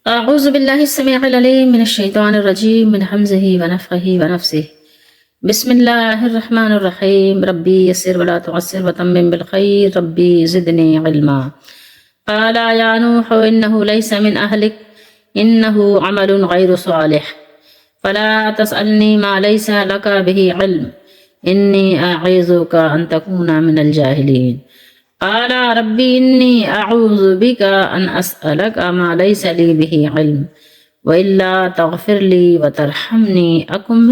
أعوذ بالله السميع العليم من الشيطان الرجيم من همزه ونفخه ونفسه. بسم الله الرحمن الرحيم. ربي يسر ولا تعسر وتمم بالخير ربي زدني علما. قال يا نوح إنه ليس من أهلك إنه عمل غير صالح فلا تسألني ما ليس لك به علم إني أعيذك أن تكون من الجاهلين. قال ربي إني أعوذ بك أن أسألك ما ليس لي به علم وإلا تغفر لي وترحمني أكن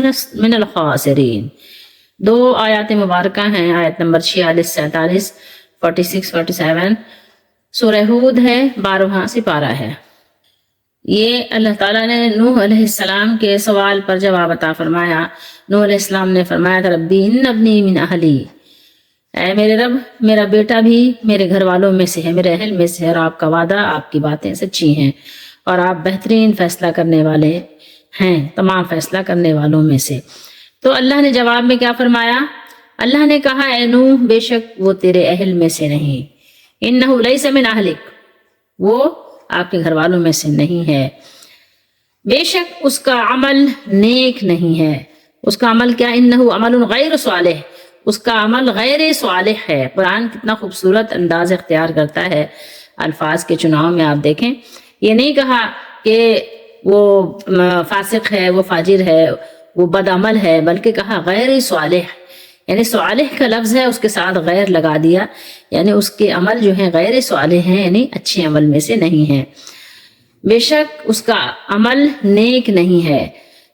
من الخاسرين. دو آیات مبارکہ ہیں، آیت نمبر 46 47 46 47 سورہ ہود ہے، 12واں سپارہ ہے۔ یہ اللہ تعالیٰ نے نوح علیہ السلام کے سوال پر جواب عطا فرمایا۔ نوح علیہ السلام نے فرمایا تھا ربی ان ابنی من اہلی، اے میرے رب میرا بیٹا بھی میرے گھر والوں میں سے ہے، میرے اہل میں سے ہے، اور آپ کا وعدہ، آپ کی باتیں سچی ہیں اور آپ بہترین فیصلہ کرنے والے ہیں تمام فیصلہ کرنے والوں میں سے۔ تو اللہ نے جواب میں کیا فرمایا؟ اللہ نے کہا اے نوح بے شک وہ تیرے اہل میں سے نہیں، انہ لیس من اہلک، وہ آپ کے گھر والوں میں سے نہیں ہے، بے شک اس کا عمل نیک نہیں ہے۔ اس کا عمل کیا؟ انہ عمل غیر صالح، اس کا عمل غیر صالح ہے۔ قرآن کتنا خوبصورت انداز اختیار کرتا ہے الفاظ کے چناؤ میں، آپ دیکھیں یہ نہیں کہا کہ وہ فاسق ہے، وہ فاجر ہے، وہ بد عمل ہے، بلکہ کہا غیر صالح، یعنی صالح کا لفظ ہے اس کے ساتھ غیر لگا دیا، یعنی اس کے عمل جو ہیں غیر صالح ہیں، یعنی اچھے عمل میں سے نہیں ہیں، بے شک اس کا عمل نیک نہیں ہے،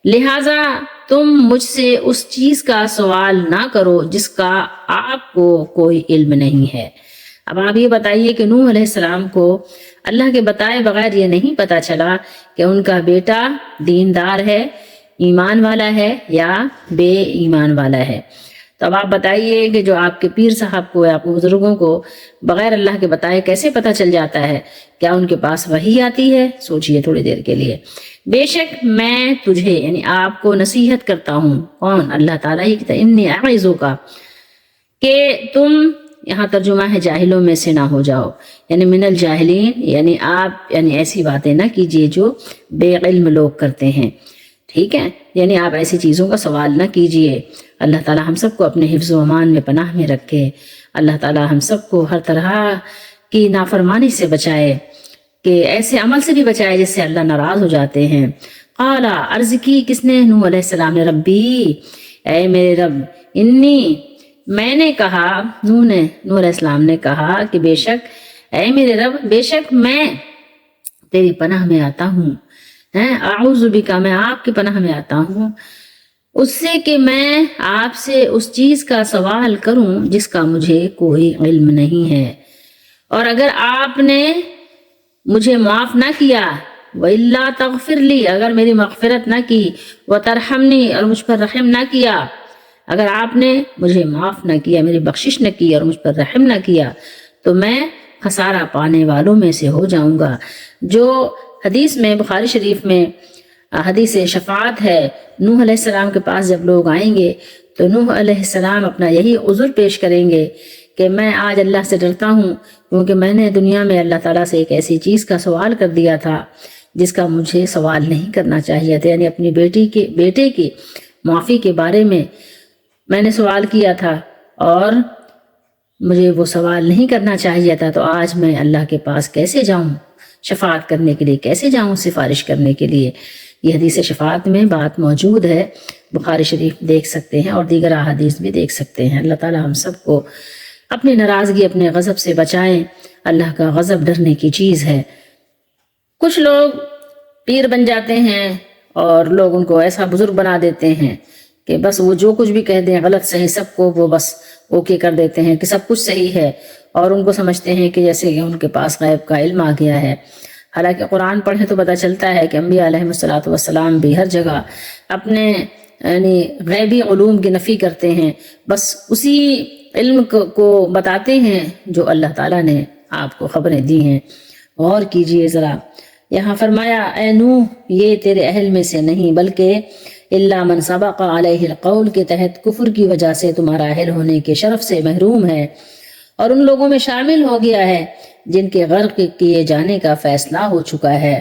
لہٰذا تم مجھ سے اس چیز کا سوال نہ کرو جس کا آپ کو کوئی علم نہیں ہے۔ اب آپ یہ بتائیے کہ نوح علیہ السلام کو اللہ کے بتائے بغیر یہ نہیں پتا چلا کہ ان کا بیٹا دیندار ہے، ایمان والا ہے یا بے ایمان والا ہے؟ تو اب آپ بتائیے کہ جو آپ کے پیر صاحب کو یا آپ کے بزرگوں کو بغیر اللہ کے بتائے کیسے پتہ چل جاتا ہے؟ کیا ان کے پاس وحی آتی ہے؟ سوچئے تھوڑی دیر کے لیے۔ بے شک میں تجھے یعنی آپ کو نصیحت کرتا ہوں، کون؟ اللہ تعالیٰ ہی کہتا ہے انی اعظک، کہ تم، یہاں ترجمہ ہے جاہلوں میں سے نہ ہو جاؤ، یعنی من الجاہلین، یعنی آپ یعنی ایسی باتیں نہ کیجئے جو بے علم لوگ کرتے ہیں، ٹھیک ہے؟ یعنی آپ ایسی چیزوں کا سوال نہ کیجئے۔ اللہ تعالیٰ ہم سب کو اپنے حفظ و امان میں پناہ میں رکھے، اللہ تعالیٰ ہم سب کو ہر طرح کی نافرمانی سے بچائے، کہ ایسے عمل سے بھی بچائے جس سے اللہ ناراض ہو جاتے ہیں۔ قال، عرض کی کس نے؟ نوح علیہ السلام نے، ربی اے میرے رب، انی میں نے کہا، نوح علیہ السلام نے کہا کہ بے شک اے میرے رب، بے شک میں تیری پناہ میں آتا ہوں، اعوذ بک، میں آپ کی پناہ میں آتا ہوں اس سے کہ میں آپ سے اس چیز کا سوال کروں جس کا مجھے کوئی علم نہیں ہے، اور اگر آپ نے مجھے معاف نہ کیا، وَإِلَّا تَغْفِرْ لِي، اگر میری مغفرت نہ کی، وَتَرْحَمْنِي، اور مجھ پر رحم نہ کیا، اگر آپ نے مجھے معاف نہ کیا، میری بخشش نہ کی اور مجھ پر رحم نہ کیا، تو میں خسارہ پانے والوں میں سے ہو جاؤں گا۔ جو حدیث میں بخاری شریف میں حدیث شفاعت ہے، نوح علیہ السلام کے پاس جب لوگ آئیں گے تو نوح علیہ السلام اپنا یہی عذر پیش کریں گے کہ میں آج اللہ سے ڈرتا ہوں کیونکہ میں نے دنیا میں اللہ تعالیٰ سے ایک ایسی چیز کا سوال کر دیا تھا جس کا مجھے سوال نہیں کرنا چاہیے تھا، یعنی اپنی بیٹے کی معافی کے بارے میں نے سوال کیا تھا اور مجھے وہ سوال نہیں کرنا چاہیے تھا، تو آج میں اللہ کے پاس کیسے جاؤں شفاعت کرنے کے لیے، کیسے جاؤں سفارش کرنے کے لیے؟ یہ حدیث شفاعت میں بات موجود ہے، بخاری شریف دیکھ سکتے ہیں اور دیگر احادیث بھی دیکھ سکتے ہیں۔ اللہ تعالیٰ ہم سب کو اپنی ناراضگی، اپنے غضب سے بچائیں۔ اللہ کا غضب ڈرنے کی چیز ہے۔ کچھ لوگ پیر بن جاتے ہیں اور لوگ ان کو ایسا بزرگ بنا دیتے ہیں کہ بس وہ جو کچھ بھی کہہ دیں، غلط صحیح سب کو وہ بس اوکے کر دیتے ہیں کہ سب کچھ صحیح ہے، اور ان کو سمجھتے ہیں کہ جیسے کہ ان کے پاس غیب کا علم آ گیا ہے۔ حالانکہ قرآن پڑھے تو پتہ چلتا ہے کہ انبیاء علیہ السلام بھی ہر جگہ اپنے یعنی غیبی علوم کی نفی کرتے ہیں، بس اسی علم کو بتاتے ہیں جو اللہ تعالیٰ نے آپ کو خبریں دی ہیں۔ غور کیجئے ذرا، یہاں فرمایا اے نوح یہ تیرے اہل میں سے نہیں بلکہ الا من سبق علیہ القول کے تحت کفر کی وجہ سے تمہارا اہل ہونے کے شرف سے محروم ہے، اور ان لوگوں میں شامل ہو گیا ہے جن کے غرق کیے جانے کا فیصلہ ہو چکا ہے۔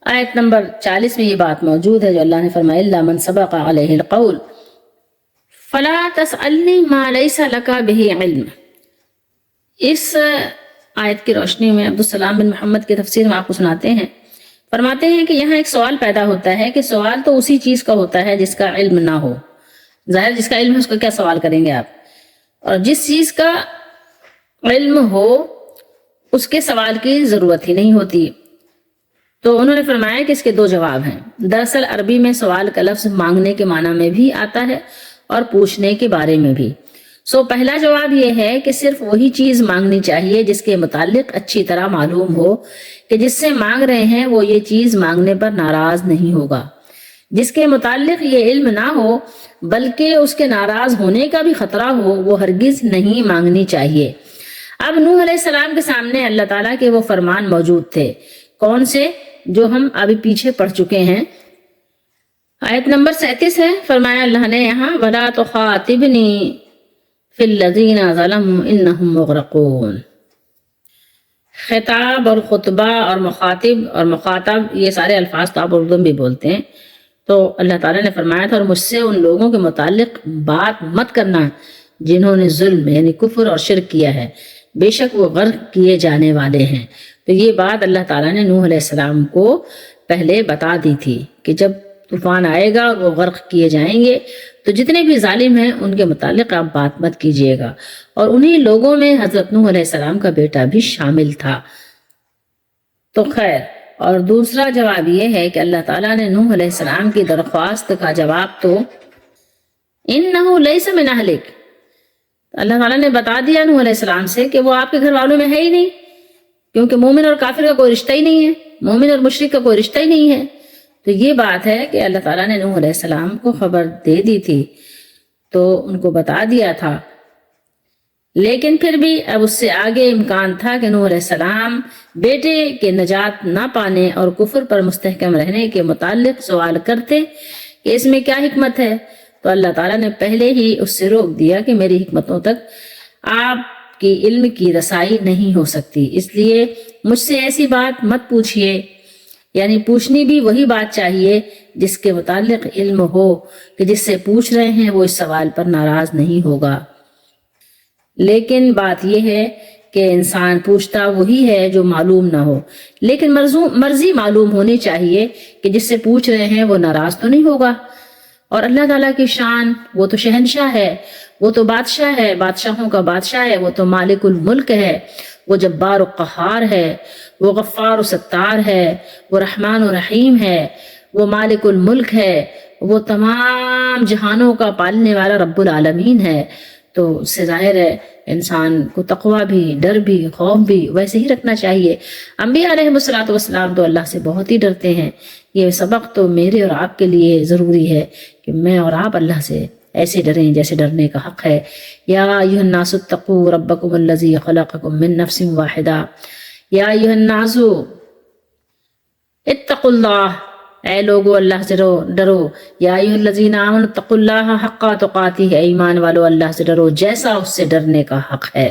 آیت نمبر 40 میں یہ بات موجود ہے جو اللہ نے فرمایا الا من سبق علیہ القول فلا تسألنی ما لیس لک بہ علم۔ اس آیت کی روشنی میں عبدالسلام بن محمد کی تفسیر میں آپ کو سناتے ہیں، فرماتے ہیں کہ یہاں ایک سوال پیدا ہوتا ہے کہ سوال تو اسی چیز کا ہوتا ہے جس کا علم نہ ہو، ظاہر جس کا علم ہے اس کا کیا سوال کریں گے آپ، اور جس چیز کا علم ہو اس کے سوال کی ضرورت ہی نہیں ہوتی۔ تو انہوں نے فرمایا کہ اس کے دو جواب ہیں۔ دراصل عربی میں سوال کا لفظ مانگنے کے معنی میں بھی آتا ہے اور پوچھنے کے بارے میں بھی۔ پہلا جواب یہ ہے کہ صرف وہی چیز مانگنی چاہیے جس کے متعلق اچھی طرح معلوم ہو کہ جس سے مانگ رہے ہیں وہ یہ چیز مانگنے پر ناراض نہیں ہوگا۔ جس کے متعلق یہ علم نہ ہو بلکہ اس کے ناراض ہونے کا بھی خطرہ ہو وہ ہرگز نہیں مانگنی چاہیے۔ اب نوح علیہ السلام کے سامنے اللہ تعالیٰ کے وہ فرمان موجود تھے، کون سے؟ جو ہم ابھی پیچھے پڑھ چکے ہیں۔ آیت نمبر 37 ہے، فرمایا اللہ نے یہاں وَلَا تُخَاطِبْنِي فِي الَّذِينَ ظَلَمُوا إِنَّهُمْ مُغْرَقُونَ۔ خطاب اور خطبہ اور مخاطب اور مخاطب یہ سارے الفاظ تو آپ اردو میں بھی بولتے ہیں۔ تو اللہ تعالیٰ نے فرمایا تھا اور مجھ سے ان لوگوں کے متعلق بات مت کرنا جنہوں نے ظلم یعنی کفر اور شرک کیا ہے، بے شک وہ غرق کیے جانے والے ہیں۔ تو یہ بات اللہ تعالیٰ نے نوح علیہ السلام کو پہلے بتا دی تھی کہ جب طوفان آئے گا اور وہ غرق کیے جائیں گے تو جتنے بھی ظالم ہیں ان کے متعلق آپ بات مت کیجیے گا، اور انہی لوگوں میں حضرت نوح علیہ السلام کا بیٹا بھی شامل تھا۔ تو خیر، اور دوسرا جواب یہ ہے کہ اللہ تعالیٰ نے نوح علیہ السلام کی درخواست کا جواب تو انہو لیس من اہلک، اللہ تعالیٰ نے بتا دیا نوح علیہ السلام سے کہ وہ آپ کے گھر والوں میں ہے ہی نہیں، کیونکہ مومن اور کافر کا کوئی رشتہ ہی نہیں ہے، مومن اور مشرک کا کوئی رشتہ ہی نہیں ہے۔ تو یہ بات ہے کہ اللہ تعالیٰ نے نوح علیہ السلام کو خبر دے دی تھی، تو ان کو بتا دیا تھا، لیکن پھر بھی اب اس سے آگے امکان تھا کہ نوح علیہ السلام بیٹے کے نجات نہ پانے اور کفر پر مستحکم رہنے کے متعلق سوال کرتے کہ اس میں کیا حکمت ہے، تو اللہ تعالیٰ نے پہلے ہی اس سے روک دیا کہ میری حکمتوں تک آپ کی علم کی رسائی نہیں ہو سکتی، اس لیے مجھ سے ایسی بات مت پوچھئے، یعنی پوچھنی بھی وہی بات چاہیے جس کے متعلق علم ہو کہ جس سے پوچھ رہے ہیں وہ اس سوال پر ناراض نہیں ہوگا۔ لیکن بات یہ ہے کہ انسان پوچھتا وہی ہے جو معلوم نہ ہو، لیکن مرضی معلوم ہونی چاہیے کہ جس سے پوچھ رہے ہیں وہ ناراض تو نہیں ہوگا۔ اور اللہ تعالیٰ کی شان، وہ تو شہنشاہ ہے، وہ تو بادشاہ ہے، بادشاہوں کا بادشاہ ہے، وہ تو مالک الملک ہے، وہ جبار و قہار ہے، وہ غفار و ستار ہے، وہ رحمان و رحیم ہے، وہ مالک الملک ہے، وہ تمام جہانوں کا پالنے والا رب العالمین ہے۔ تو اس سے ظاہر ہے انسان کو تقوی بھی، ڈر بھی، خوف بھی ویسے ہی رکھنا چاہیے۔ انبیاء علیہ السلام تو اللہ سے بہت ہی ڈرتے ہیں۔ یہ سبق تو میرے اور آپ کے لیے ضروری ہے کہ میں اور آپ اللہ سے ایسے ڈریں جیسے ڈرنے کا حق ہے۔ یا ایھا الناس اتقوا ربکم الذی خلقکم من نفس واحدہ، یا ایھا الناس اتقوا اللہ، اے لوگو اللہ سے ڈرو، یا ایھا الذین آمنوا اتقوا اللہ حق تقاتہ، اے ایمان والو اللہ سے ڈرو جیسا اس سے ڈرنے کا حق ہے۔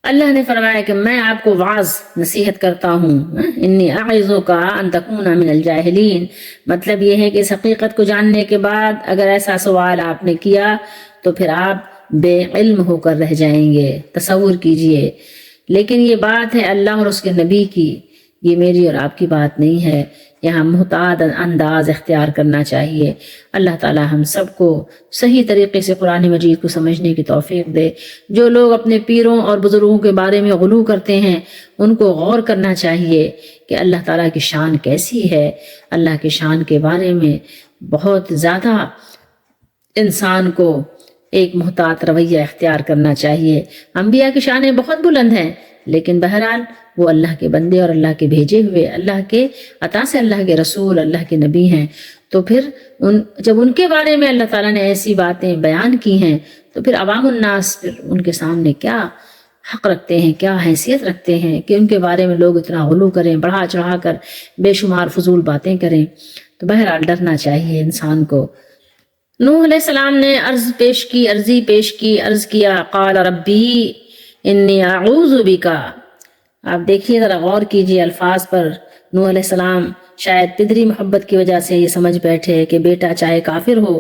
اللہ نے فرمایا کہ میں آپ کو واعظ نصیحت کرتا ہوں، انی اعظک ان تکون من الجاہلین، مطلب یہ ہے کہ اس حقیقت کو جاننے کے بعد اگر ایسا سوال آپ نے کیا تو پھر آپ بے علم ہو کر رہ جائیں گے۔ تصور کیجئے، لیکن یہ بات ہے اللہ اور اس کے نبی کی، یہ میری اور آپ کی بات نہیں ہے۔ یہاں محتاط انداز اختیار کرنا چاہیے۔ اللہ تعالی ہم سب کو صحیح طریقے سے قرآن مجید کو سمجھنے کی توفیق دے۔ جو لوگ اپنے پیروں اور بزرگوں کے بارے میں غلو کرتے ہیں ان کو غور کرنا چاہیے کہ اللہ تعالیٰ کی شان کیسی ہے۔ اللہ کی شان کے بارے میں بہت زیادہ انسان کو ایک محتاط رویہ اختیار کرنا چاہیے۔ انبیاء کی شانیں بہت بلند ہیں، لیکن بہرحال وہ اللہ کے بندے اور اللہ کے بھیجے ہوئے، اللہ کے عطا سے اللہ کے رسول، اللہ کے نبی ہیں۔ تو پھر جب ان کے بارے میں اللہ تعالیٰ نے ایسی باتیں بیان کی ہیں تو پھر عوام الناس پھر ان کے سامنے کیا حق رکھتے ہیں، کیا حیثیت رکھتے ہیں کہ ان کے بارے میں لوگ اتنا غلو کریں، بڑھا چڑھا کر بے شمار فضول باتیں کریں۔ تو بہرحال ڈرنا چاہیے انسان کو۔ نوح علیہ السلام نے عرضی پیش کی، عرض کیا قال ربی انی اعوذ بک۔ آپ دیکھیے ذرا غور کیجئے الفاظ پر، نوح علیہ السلام شاید پدری محبت کی وجہ سے یہ سمجھ بیٹھے کہ بیٹا چاہے کافر ہو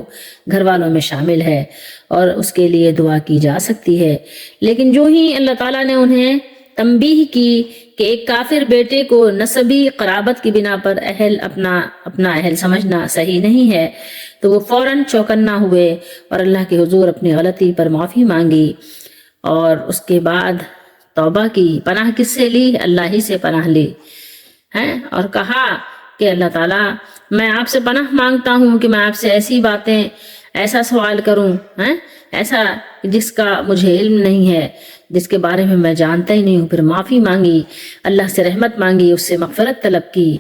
گھر والوں میں شامل ہے اور اس کے لیے دعا کی جا سکتی ہے، لیکن جو ہی اللہ تعالیٰ نے انہیں تنبیہ کی کہ ایک کافر بیٹے کو نسبی قرابت کی بنا پر اپنا اہل سمجھنا صحیح نہیں ہے، تو وہ فوراً چوکنا ہوئے اور اللہ کے حضور اپنی غلطی پر معافی مانگی، اور اس کے بعد توبہ کی۔ پناہ کس سے لی؟ اللہ ہی سے پناہ لی ہے، اور کہا کہ اللہ تعالیٰ میں آپ سے پناہ مانگتا ہوں کہ میں آپ سے ایسی باتیں، ایسا سوال کروں ایسا جس کا مجھے علم نہیں ہے، جس کے بارے میں میں جانتا ہی نہیں ہوں۔ پھر معافی مانگی، اللہ سے رحمت مانگی، اس سے مغفرت طلب کی،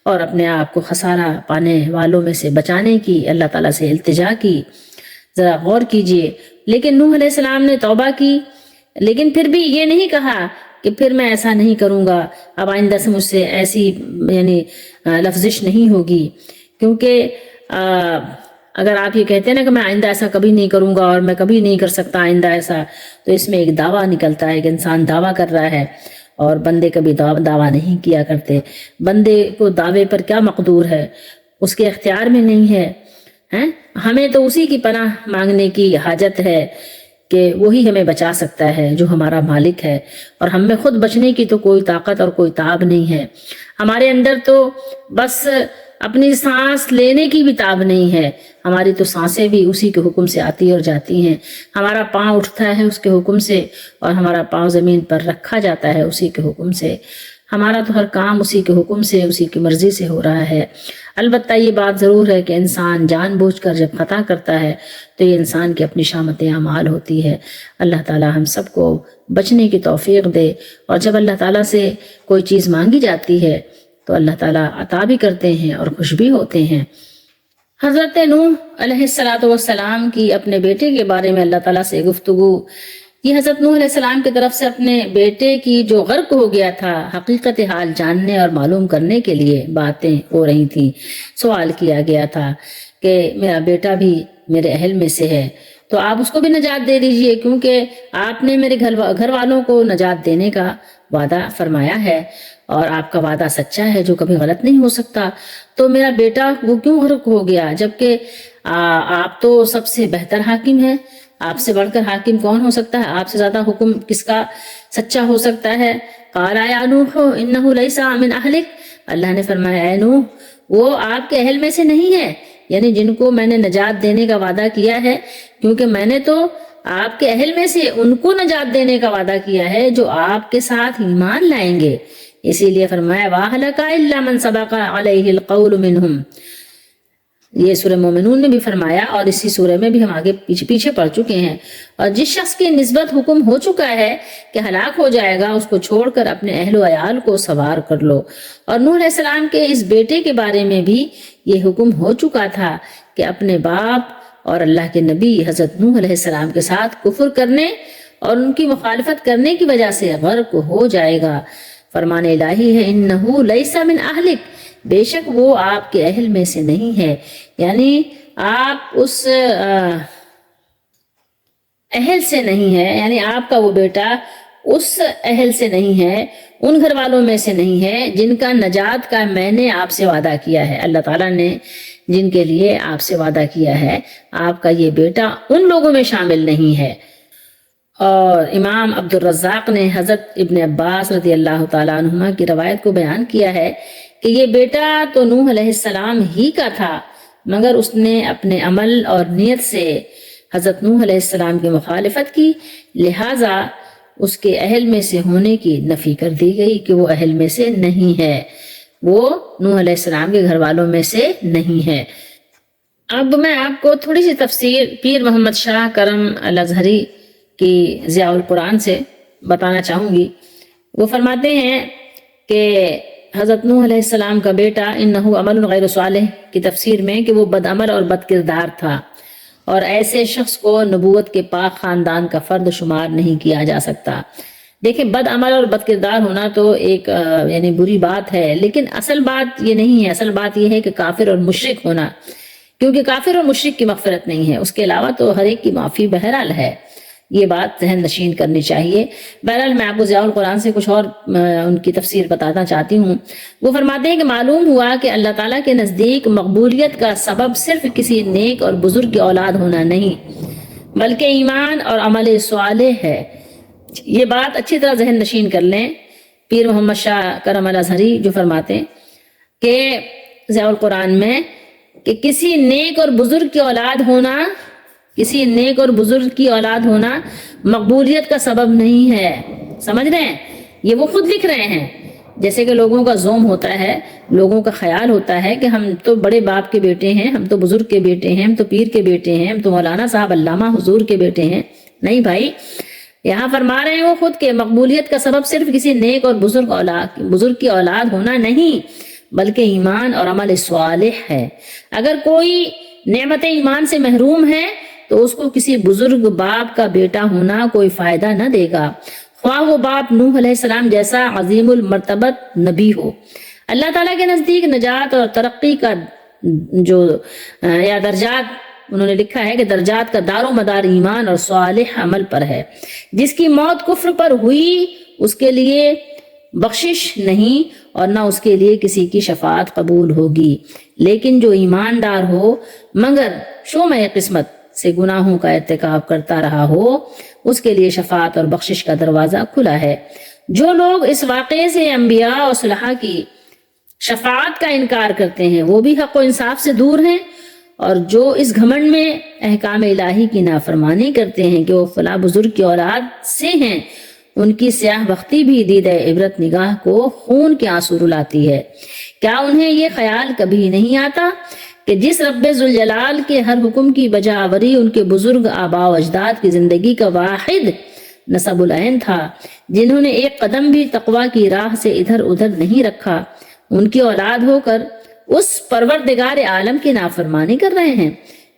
اور اپنے آپ کو خسارہ پانے والوں میں سے بچانے کی اللہ تعالیٰ سے التجا کی۔ ذرا غور کیجئے، لیکن نوح علیہ السلام نے توبہ کی، لیکن پھر بھی یہ نہیں کہا کہ پھر میں ایسا نہیں کروں گا، اب آئندہ سے مجھ سے ایسی لفزش نہیں ہوگی، کیونکہ اگر آپ یہ کہتے ہیں نا کہ میں آئندہ ایسا کبھی نہیں کروں گا اور میں کبھی نہیں کر سکتا آئندہ ایسا، تو اس میں ایک دعویٰ نکلتا ہے کہ انسان دعویٰ کر رہا ہے، اور بندے کبھی دعویٰ نہیں کیا کرتے۔ بندے کو دعوے پر کیا مقدور ہے، اس کے اختیار میں نہیں ہے۔ ہمیں تو اسی کی پناہ مانگنے کی حاجت ہے کہ وہی ہمیں بچا سکتا ہے جو ہمارا مالک ہے، اور ہم میں خود بچنے کی تو کوئی طاقت اور کوئی تاب نہیں ہے۔ ہمارے اندر تو بس اپنی سانس لینے کی بھی تاب نہیں ہے، ہماری تو سانسیں بھی اسی کے حکم سے آتی اور جاتی ہیں، ہمارا پاؤں اٹھتا ہے اس کے حکم سے، اور ہمارا پاؤں زمین پر رکھا جاتا ہے اسی کے حکم سے، ہمارا تو ہر کام اسی کے حکم سے، اسی کی مرضی سے ہو رہا ہے۔ البتہ یہ بات ضرور ہے کہ انسان جان بوجھ کر جب خطا کرتا ہے تو یہ انسان کی اپنی شامت اعمال ہوتی ہے۔ اللہ تعالیٰ ہم سب کو بچنے کی توفیق دے، اور جب اللہ تعالیٰ سے کوئی چیز مانگی جاتی ہے تو اللہ تعالیٰ عطا بھی کرتے ہیں اور خوش بھی ہوتے ہیں۔ حضرت نوح علیہ السلام کی اپنے بیٹے کے بارے میں اللہ تعالیٰ سے گفتگو، یہ حضرت نوح علیہ السلام کی طرف سے اپنے بیٹے کی جو غرق ہو گیا تھا حقیقت حال جاننے اور معلوم کرنے کے لیے باتیں ہو رہی تھیں۔ سوال کیا گیا تھا کہ میرا بیٹا بھی میرے اہل میں سے ہے، تو آپ اس کو بھی نجات دے دیجئے، کیونکہ آپ نے میرے گھر والوں کو نجات دینے کا وعدہ فرمایا ہے، اور آپ کا وعدہ سچا ہے جو کبھی غلط نہیں ہو سکتا۔ تو میرا بیٹا وہ کیوں غرق ہو گیا، جبکہ آپ تو سب سے بہتر حاکم ہیں، آپ سے بڑھ کر حاکم کون ہو سکتا ہے، آپ سے زیادہ حکم کس کا سچا ہو سکتا ہے۔ قال یا نوح انہ لیس من اہلک، اللہ نے فرمایا اے نوح وہ آپ کے اہل میں سے نہیں ہے، یعنی جن کو میں نے نجات دینے کا وعدہ کیا ہے، کیونکہ میں نے تو آپ کے اہل میں سے ان کو نجات دینے کا وعدہ کیا ہے جو آپ کے ساتھ ایمان لائیں گے، اسی لیے فرمایا وَأَهْلَكَ إِلَّا مَنْ سَبَقَ عَلَيْهِ الْقَوْلُ مِنْهُمْ۔ یہ سورہ مومنون میں بھی فرمایا، اور اسی سورہ میں بھی ہم آگے پیچھے پڑھ چکے ہیں۔ اور جس شخص کی نسبت حکم ہو چکا ہے کہ ہلاک ہو جائے گا، اس کو چھوڑ کر اپنے اہل و عیال کو سوار کر لو۔ اور نوح علیہ السلام کے اس بیٹے کے بارے میں بھی یہ حکم ہو چکا تھا کہ اپنے باپ اور اللہ کے نبی حضرت نوح علیہ السلام کے ساتھ کفر کرنے اور ان کی مخالفت کرنے کی وجہ سے غرق ہو جائے گا۔ فرمان الہی ہے انہو لیس من اہلک، بے شک وہ آپ کے اہل میں سے نہیں ہے، یعنی آپ اس اہل سے نہیں ہے، یعنی آپ کا وہ بیٹا اس اہل سے نہیں ہے، ان گھر والوں میں سے نہیں ہے جن کا نجات کا میں نے آپ سے وعدہ کیا ہے۔ اللہ تعالیٰ نے جن کے لیے آپ سے وعدہ کیا ہے، آپ کا یہ بیٹا ان لوگوں میں شامل نہیں ہے۔ اور امام عبد الرزاق نے حضرت ابن عباس رضی اللہ تعالیٰ عنہما کی روایت کو بیان کیا ہے کہ یہ بیٹا تو نوح علیہ السلام ہی کا تھا، مگر اس نے اپنے عمل اور نیت سے حضرت نوح علیہ السلام کی مخالفت کی، لہٰذا اس کے اہل میں سے ہونے کی نفی کر دی گئی کہ وہ اہل میں سے نہیں ہے، وہ نوح علیہ السلام کے گھر والوں میں سے نہیں ہے۔ اب میں آپ کو تھوڑی سی تفسیر پیر محمد شاہ کرم الازہری کی ضیاء القرآن سے بتانا چاہوں گی۔ وہ فرماتے ہیں کہ حضرت نوح علیہ السلام کا بیٹا انہو عمل غیر صالح کی تفسیر میں کہ وہ بد عمل اور بد کردار تھا، اور ایسے شخص کو نبوت کے پاک خاندان کا فرد شمار نہیں کیا جا سکتا۔ دیکھیں بد عمل اور بد کردار ہونا تو ایک یعنی بری بات ہے، لیکن اصل بات یہ نہیں ہے، اصل بات یہ ہے کہ کافر اور مشرک ہونا، کیونکہ کافر اور مشرک کی مغفرت نہیں ہے، اس کے علاوہ تو ہر ایک کی معافی بہرحال ہے۔ یہ بات ذہن نشین کرنی چاہیے۔ بہرحال میں آپ کو ضیاء القرآن سے کچھ اور ان کی تفسیر بتانا چاہتی ہوں۔ وہ فرماتے ہیں کہ معلوم ہوا کہ اللہ تعالیٰ کے نزدیک مقبولیت کا سبب صرف کسی نیک اور بزرگ کی اولاد ہونا نہیں بلکہ ایمان اور عمل صالح ہے۔ یہ بات اچھی طرح ذہن نشین کر لیں۔ پیر محمد شاہ کرم الازہری جو فرماتے ہیں کہ ضیاء القرآن میں کہ کسی نیک اور بزرگ کی اولاد ہونا مقبولیت کا سبب نہیں ہے۔ سمجھ رہے ہیں؟ یہ وہ خود لکھ رہے ہیں۔ جیسے کہ لوگوں کا زوم ہوتا ہے، لوگوں کا خیال ہوتا ہے کہ ہم تو بڑے باپ کے بیٹے ہیں، ہم تو بزرگ کے بیٹے ہیں، ہم تو پیر کے بیٹے ہیں، ہم تو مولانا صاحب علامہ حضور کے بیٹے ہیں۔ نہیں بھائی، یہاں فرما رہے ہیں وہ خود کہ مقبولیت کا سبب صرف کسی نیک اور بزرگ کی اولاد ہونا نہیں بلکہ ایمان اور عمل صالح ہے۔ اگر کوئی نعمت ایمان سے محروم ہے تو اس کو کسی بزرگ باپ کا بیٹا ہونا کوئی فائدہ نہ دے گا، خواہ وہ باپ نوح علیہ السلام جیسا عظیم المرتبت نبی ہو۔ اللہ تعالیٰ کے نزدیک نجات اور ترقی کا یا درجات، انہوں نے لکھا ہے کہ درجات کا دار و مدار ایمان اور صالح عمل پر ہے۔ جس کی موت کفر پر ہوئی اس کے لیے بخشش نہیں اور نہ اس کے لیے کسی کی شفاعت قبول ہوگی، لیکن جو ایماندار ہو مگر شومِ قسمت سے گناہوں کا ارتکاب کرتا رہا ہو اس کے لیے شفاعت اور بخشش کا دروازہ کھلا ہے۔ جو لوگ اس واقعے سے انبیاء اور صلحاء کی شفاعت کا انکار کرتے ہیں وہ بھی حق و انصاف سے دور ہیں، اور جو اس گھمنڈ میں احکام الہی کی نافرمانی کرتے ہیں کہ وہ فلاں بزرگ کی اولاد سے ہیں، ان کی سیاہ بختی بھی دید عبرت نگاہ کو خون کے آنسو رلاتی ہے۔ کیا انہیں یہ خیال کبھی نہیں آتا کہ جس رب ذوالجلال کے ہر حکم کی بجا آوری ان کے بزرگ آباء و اجداد کی زندگی کا واحد نصب العین تھا، جنہوں نے ایک قدم بھی تقوی کی راہ سے ادھر ادھر نہیں رکھا، ان کی اولاد ہو کر اس پروردگار عالم کی نافرمانی کر رہے ہیں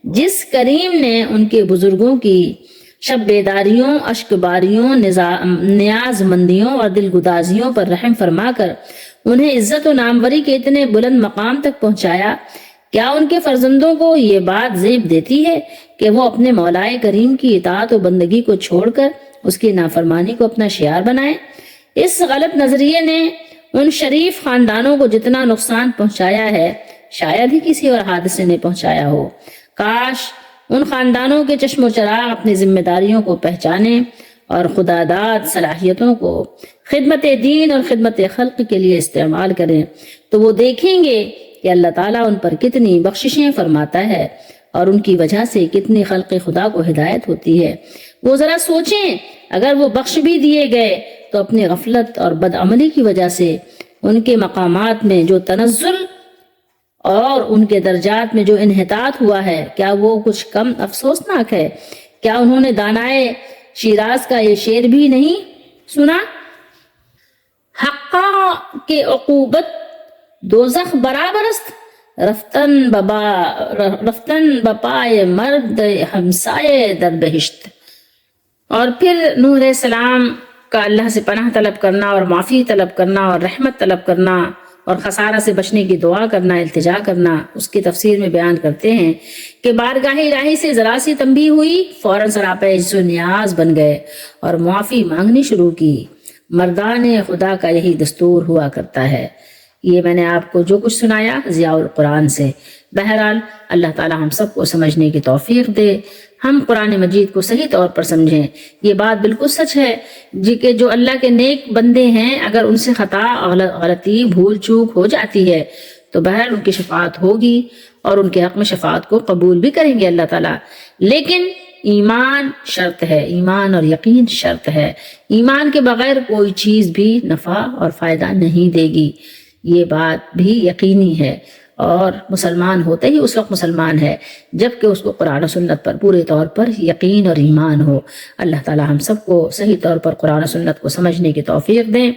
جس کریم نے ان کے بزرگوں کی شب بیداریوں، اشک باریوں، نیاز مندیوں اور دل گدازیوں پر رحم فرما کر انہیں عزت و ناموری کے اتنے بلند مقام تک پہنچایا۔ کیا ان کے فرزندوں کو یہ بات زیب دیتی ہے کہ وہ اپنے مولائے کریم کی اطاعت و بندگی کو چھوڑ کر اس کی نافرمانی کو اپنا شعار بنائیں؟ اس غلط نظریے نے ان شریف خاندانوں کو جتنا نقصان پہنچایا ہے شاید ہی کسی اور حادثے نے پہنچایا ہو۔ کاش ان خاندانوں کے چشم و چراغ اپنی ذمہ داریوں کو پہچانیں اور خداداد صلاحیتوں کو خدمت دین اور خدمت خلق کے لیے استعمال کریں تو وہ دیکھیں گے کہ اللہ تعالیٰ ان پر کتنی بخششیں فرماتا ہے اور ان کی وجہ سے کتنی خلق خدا کو ہدایت ہوتی ہے۔ وہ ذرا سوچیں، اگر وہ بخش بھی دیے گئے تو اپنی غفلت اور بدعملی کی وجہ سے ان کے مقامات میں جو تنزل اور ان کے درجات میں جو انحطاط ہوا ہے کیا وہ کچھ کم افسوسناک ہے؟ کیا انہوں نے دانائے شیراز کا یہ شعر بھی نہیں سنا؟ حقا کے عقوبت دوزخ برابر است، رفتن بپائے مرد ہمسائے در بہشت۔ اور پھر نوح علیہ السلام کا اللہ سے پناہ طلب کرنا اور معافی طلب کرنا اور رحمت طلب کرنا اور خسارہ سے بچنے کی دعا کرنا، التجا کرنا، اس کی تفسیر میں بیان کرتے ہیں کہ بارگاہ الہی سے ذرا سی تنبیہ ہوئی فوراً سراپے عجز و نیاز بن گئے اور معافی مانگنی شروع کی۔ مردان خدا کا یہی دستور ہوا کرتا ہے۔ یہ میں نے آپ کو جو کچھ سنایا ضیاء القرآن سے۔ بہرحال اللہ تعالی ہم سب کو سمجھنے کی توفیق دے، ہم قرآن مجید کو صحیح طور پر سمجھیں۔ یہ بات بالکل سچ ہے کہ جو اللہ کے نیک بندے ہیں اگر ان سے خطا، غلطی، بھول چوک ہو جاتی ہے تو بہرحال ان کی شفاعت ہوگی اور ان کے حق میں شفاعت کو قبول بھی کریں گے اللہ تعالیٰ، لیکن ایمان شرط ہے، ایمان اور یقین شرط ہے۔ ایمان کے بغیر کوئی چیز بھی نفع اور فائدہ نہیں دے گی، یہ بات بھی یقینی ہے۔ اور مسلمان ہوتے ہی اس وقت مسلمان ہے جبکہ اس کو قرآن و سنت پر پورے طور پر یقین اور ایمان ہو۔ اللہ تعالی ہم سب کو صحیح طور پر قرآن و سنت کو سمجھنے کی توفیق دیں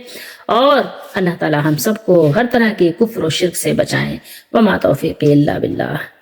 اور اللہ تعالی ہم سب کو ہر طرح کے کفر و شرک سے بچائیں۔ وما توفیقی الا باللہ۔